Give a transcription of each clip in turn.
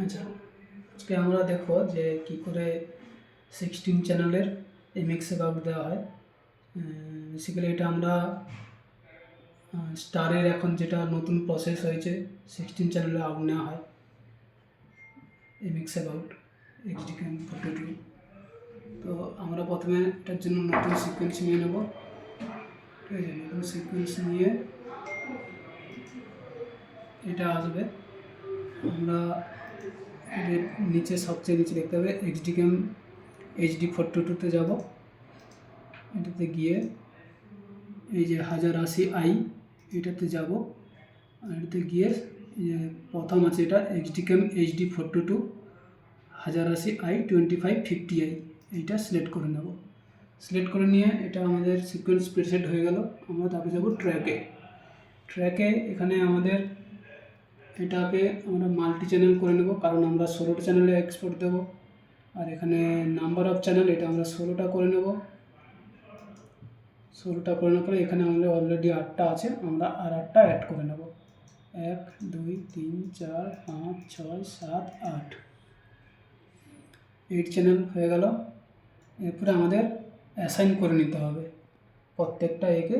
আচ্ছা, আজকে আমরা দেখো যে কি করে 16 চ্যানেলের এমএক্স অ্যাকাউন্ট দেওয়া হয়। বেসিক্যালি এটা আমরা স্টারের এখন যেটা নতুন প্রসেস হয়েছে 16 চ্যানেলে আউট নেওয়া হয় এমএক্স অ্যাকাউন্ট এইচডি ক্যাম 42। তো আমরা প্রথমে এটার জন্য নতুন সিকোয়েন্স নিয়ে নেব। ঠিক আছে, নতুন সিকোয়েন্স নিয়ে এটা আসবে। আমরা নিচে সবচেয়ে নিচে দেখতে হবে এইচডি ক্যাম এইচডি 42-তে যাব। এটাতে গিয়ে এই যে 1080i এটাতে যাব। আর এটাতে গিয়ে প্রথম আছে এটা এইচডি ক্যাম এইচডি 42 1080i 2550i এইটা সিলেক্ট করে নেব। সিলেক্ট করে নিয়ে এটা আমাদের সিকোয়েন্স প্রিসেট হয়ে গেল। আমরা তারপরে যাব ট্র্যাকে এখানে আমাদের এটাকে আমরা মাল্টি চ্যানেল করে নেব, কারণ আমরা 16টা চ্যানেলে এক্সপোর্ট দেবো। আর এখানে নাম্বার অফ চ্যানেল এটা আমরা 16টা করে নেব। 16টা করে নেওয়ার পরে এখানে আমাদের অলরেডি 8টা আছে, আমরা আর 8টা অ্যাড করে নেব। 1 2 3 4 5 6 7 8 8 চ্যানেল হয়ে গেল। এরপরে আমাদের অ্যাসাইন করে নিতে হবে, প্রত্যেকটা একে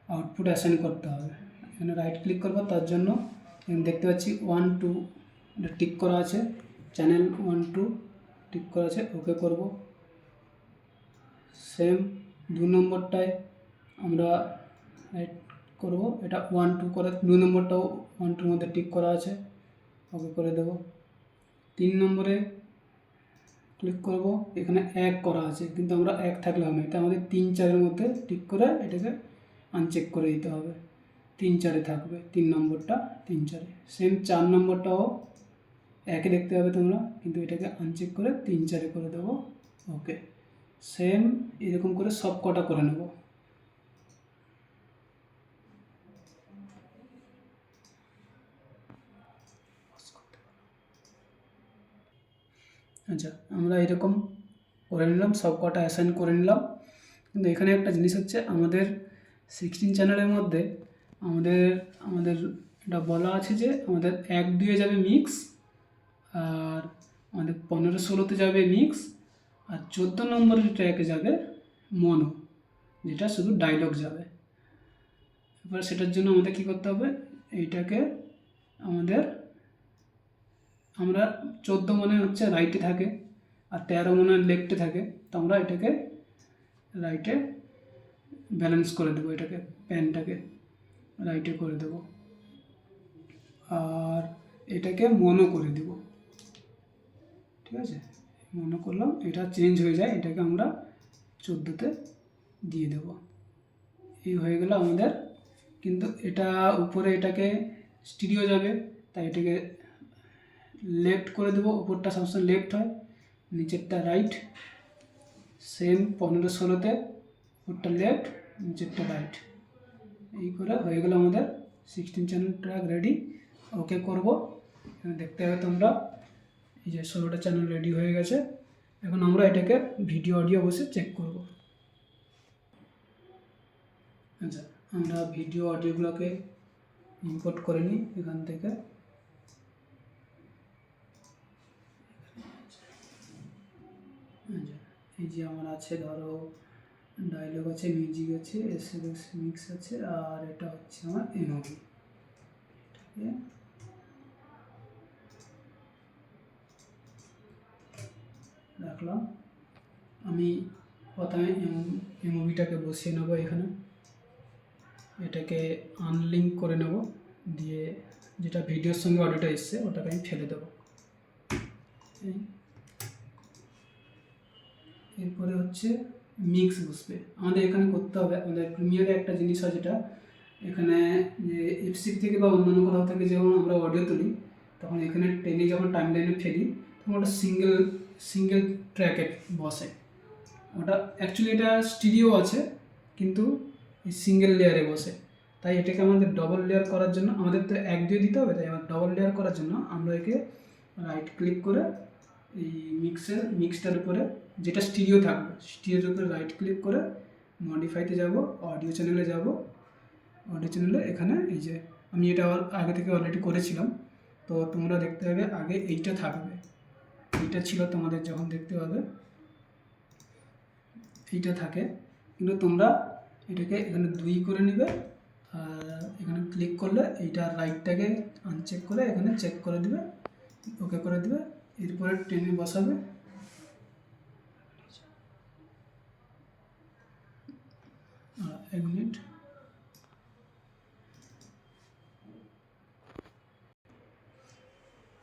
আউটপুট অ্যাসাইন করতে হবে। এখানে রাইট ক্লিক করবো, তার জন্য দেখতে পাচ্ছি 1 2 এটা টিক করা আছে, চ্যানেল 1 2 টিক করা আছে, ওকে করব। সেম 2 নম্বরটায় আমরা রাইট করব, এটা 1 2 করে 2 নম্বরটাও 1 2-র মধ্যে টিক করা আছে, ওকে করে দেব। 3 নম্বরে ক্লিক করব, এখানে 1 করা আছে কিন্তু আমরা 1 থাকলে হবে না, এটা আমাদের 3 4-এর মধ্যে টিক করে এটাকে আনচেক করে দিতে হবে। 3 4-এ থাকবে 3 নম্বরটা, 3 4-এ। সেম 4 নম্বরটাও 1-এ দেখতে হবে তোমরা, কিন্তু এটাকে আনচেক করে 3 4-এ করে দেবো। ওকে, সেম এরকম করে সব কটা করে নেব। আচ্ছা, আমরা এরকম করে নিলাম, সব কটা অ্যাসাইন করে নিলাম। কিন্তু এখানে একটা জিনিস হচ্ছে, আমাদের 16 চ্যানেলের মধ্যে আমাদের এটা বলা আছে যে আমাদের 1 2-এ যাবে মিক্স, আর আমাদের 15 16-তে যাবে মিক্স, আর 14 নম্বরের ট্র্যাকে যাবে মনো, যেটা শুধু ডায়লগ যাবে। এবার সেটার জন্য আমাদের কী করতে হবে, এইটাকে আমরা 14 মনে হচ্ছে রাইটে থাকে আর 13 মনে লেফটে থাকে, তো আমরা এটাকে রাইটে ব্যালেন্স করে দেবো, এটাকে প্যানটাকে রাইটে করে দেব, আর এটাকে মনো করে দেব। ঠিক আছে, মনে করলাম, এটা চেঞ্জ হয়ে যায়, এটাকে আমরা 14-তে দিয়ে দেব। এই হয়ে গেল আমাদের। কিন্তু এটা উপরে এটাকে স্টিরিও যাবে, তাই এটাকে লেফট করে দেবো। উপরটা সবসময় লেফট হয়, নিচেরটা রাইট। সেম 15 16-তে উপরটা লেফট, নিচেরটা রাইট। এই করে হয়ে গেল আমাদের 16 চ্যানেল ট্র্যাক রেডি। ওকে করব, এখানে দেখতে হবে তোমরা, এই যে 16টা চ্যানেল রেডি হয়ে গেছে। এখন আমরা এটাকে ভিডিও অডিও বসে চেক করব। আচ্ছা, আমরা ভিডিও অডিওগুলোকে ইম্পোর্ট করে নিই এখান থেকে। আচ্ছা, এই যে আমার আছে, ধরো ডায়লগ আছে, মিউজিক আছে, এসএলএস মিক্স আছে, আর এটা হচ্ছে আমার এমওভি। রাখলাম। আমি প্রথমে এমওভিটাকে বসিয়ে নেবো এখানে, এটাকে আনলিঙ্ক করে নেব, দিয়ে যেটা ভিডিওর সঙ্গে অডিওটা এসছে ওটাকে আমি ফেলে দেবো। এরপরে হচ্ছে মিক্স বসবে। আমাদের এখানে করতে হবে, আমাদের প্রিমিয়ারে একটা জিনিস হয় যেটা, এখানে যে এফসিক থেকে বা অন্যান্য কোথাও থেকে যখন আমরা অডিও তুলি, তখন এখানে টেনে যখন টাইম লাইনে ফেলি, তখন ওটা সিঙ্গেল ট্র্যাকে বসে। ওটা অ্যাকচুয়ালি এটা স্টিরিও আছে, কিন্তু সিঙ্গেল লেয়ারে বসে। তাই এটাকে আমাদের ডবল লেয়ার করার জন্য, আমাদের তো 1 2 দিতে হবে, তাই আমার ডবল লেয়ার করার জন্য আমরা একে রাইট ক্লিক করে এই মিক্সটার উপরে যেটা স্টিরিও থাকবে, স্টিরিওর উপরে রাইট ক্লিক করে মডিফাইতে যাব, অডিও চ্যানেলে যাব। অডিও চ্যানেলে এখানে এই যে আমি এটা আগে থেকে অলরেডি করেছিলাম, তো তোমরা দেখতে পাবে আগে এইটা থাকবে, এইটা ছিল তোমাদের যখন দেখতে পাবে এইটা থাকে, কিন্তু তোমরা এটাকে এখানে 2 করে নেবে, আর এখানে ক্লিক করলে এইটা রাইটটাকে আনচেক করে এখানে চেক করে দিবে, ওকে করে দিবে, এরপরে টেনে বসাবে। এক মিনিট,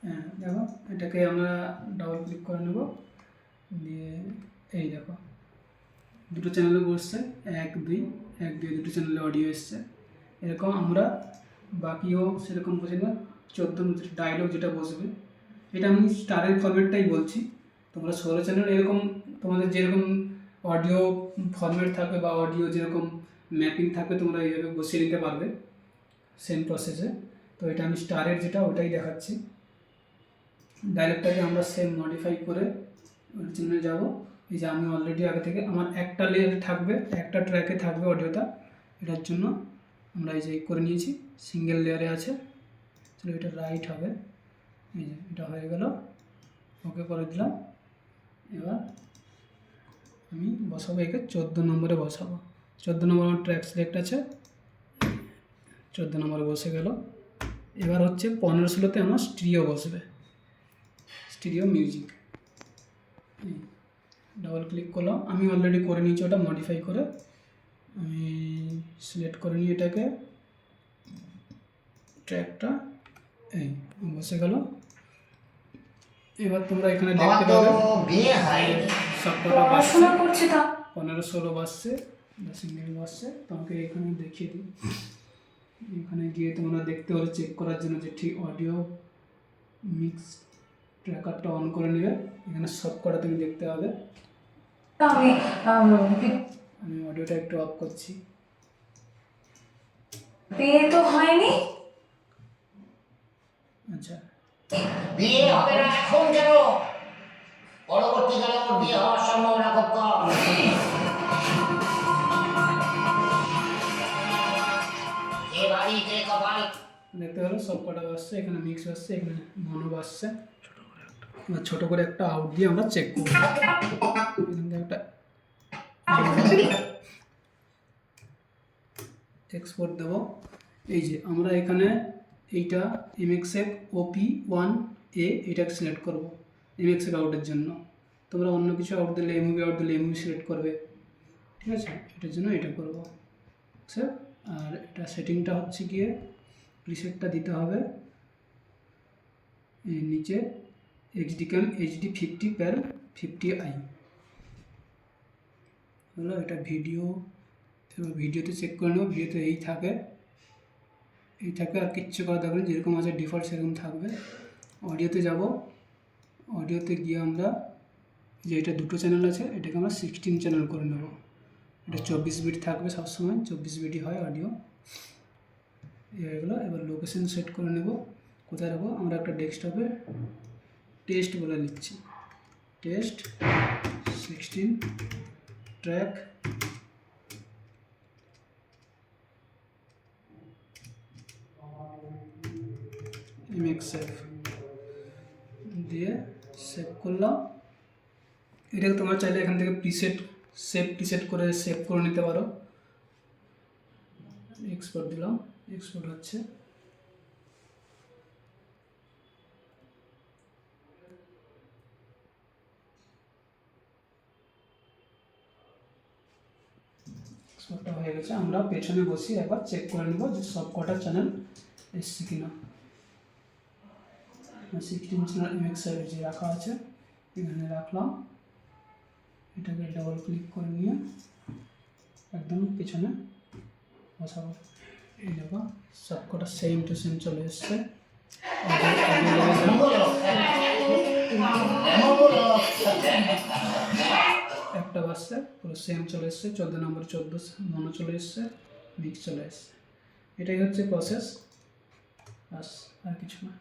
হ্যাঁ দেখো এটাকে আমরা ডাবল ক্লিক করে নেব, দিয়ে এই দেখো দুটো চ্যানেলে বসছে, 1 2 1 2 দুটো চ্যানেলে অডিও এসছে। এরকম আমরা বাকিও সেরকম বসে নেব, 14 ডায়লগ যেটা বসবে, এটা আমি স্টারের ফরম্যাটটাই বলছি, তোমরা 16 চ্যানেল এরকম তোমাদের যেরকম অডিও ফরম্যাট থাকবে বা অডিও যেরকম ম্যাপিং থাকবে তোমরা এইভাবে বসিয়ে নিতে পারবে সেম প্রসেসে। তো এটা আমি স্টারের যেটা ওটাই দেখাচ্ছি। ডায়লগটাকে আমরা সেম মডিফাই করে অরিজিনালে যাব। এই যে আমি অলরেডি আগে থেকে আমার একটা লেয়ারে থাকবে, একটা ট্র্যাকে থাকবে অডিওটা, এটার জন্য আমরা এই যে করে নিয়েছি, সিঙ্গেল লেয়ারে আছে। চলো এটা রাইট হবে, এই যে এটা হয়ে গেল, ওকে করে দিলাম। এবার আমি বসাবো একে 14 নম্বরে বসাবো, 14 নম্বর আমার ট্র্যাক সিলেক্ট আছে, 14 নম্বরে বসে গেল। এবার হচ্ছে 15 16তে আমার স্টিরিও বসবে, স্টিরিও মিউজিক। ডাবল ক্লিক করলাম, আমি অলরেডি করে নিয়েছি ওটা মডিফাই করে, আমি সিলেক্ট করে নিই এটাকে, ট্র্যাকটা এই বসে গেল। এবার তোমরা এখানে দেখতে পাবে সবকটা বাজছে, 15 16 বাজছে, সিঙ্গেল বাজছে। তোমাকে এখানে দেখিয়ে দিই, এখানে গিয়ে তোমরা দেখতে হলে চেক করার জন্য যে ঠিক অডিও মিক্স ট্র্যাকারটা অন করে নেবে, এখানে সবকটা তুমি দেখতে পাবে। আমি অডিওটা একটু অফ করছি। বিয়ে তো হয়নি, আচ্ছা বিয়ে হবে না এখন, কেন? পরবর্তীকালে ওর বিয়ে হওয়ার সম্ভাবনা খুব কম। যে বাড়িতে কপাল দেখতে পেলো সবকটা বাজছে, এখানে মিক্স বাজছে, এখানে মনো বাজছে। এবার ছোটো করে একটা আউট দিয়ে আমরা চেক করব, এখান থেকে একটা এক্সপোর্ট দেবো। এই যে আমরা এখানে এইটা MXF OP1A এটাকে সিলেক্ট করব MXF আউটের জন্য। তোমরা অন্য কিছু আউট দিলে এমুভি আউট দিলে এমুভি সিলেক্ট করবে, ঠিক আছে? এটার জন্য এটা করব স্যার। আর এটা সেটিংটা হচ্ছে গিয়ে প্রিসেটটা দিতে হবে এর নিচে HDCam HD 50x50i হলো। এটা ভিডিও, এবার ভিডিওতে চেক করে নেব, ভিডিওতে এই থাকে আর কিচ্ছু করা থাকবে না, যেরকম আছে ডিফল্ট সেরকম থাকবে। অডিওতে যাব, অডিওতে গিয়ে আমরা যে এটা দুটো চ্যানেল আছে এটাকে আমরা 16 চ্যানেল করে নেব। এটা 24 বিট থাকবে সবসময়, 24 বিটই হয় অডিও। এগুলো এবার লোকেশন সেট করে নেব, কোথায় রাখবো আমরা একটা ডেস্কটপে টেস্ট বলে নিচ্ছি, টেস্ট 16 ট্র্যাক MXF দিয়ে সেভ করলাম। এটাকে তোমরা চাইলে এখান থেকে প্রিসেট করে সেভ করে নিতে পারো। এক্সপোর্ট দিলাম, এক্সপোর্ট হচ্ছে। এক্সপোর্টটা হয়ে গেছে, আমরা পেছনে বসি একবার চেক করে নেব যে সব কটা চ্যানেল এসছে কিনা। 16 চ্যানেল MXF যে রাখা আছে এখানে রাখলাম, এটাকে ডাবল ক্লিক করে নিয়ে একদম পেছনে বসাবো। এই দেখো সবকটা সেম টু সেম চলে এসছে। একটা বাসছে পুরো সেম চলে এসছে, 14 নম্বর 14 মনো চলে এসছে, মিক্স চলে এসছে। এটাই হচ্ছে প্রসেস, বাস আর কিছু না।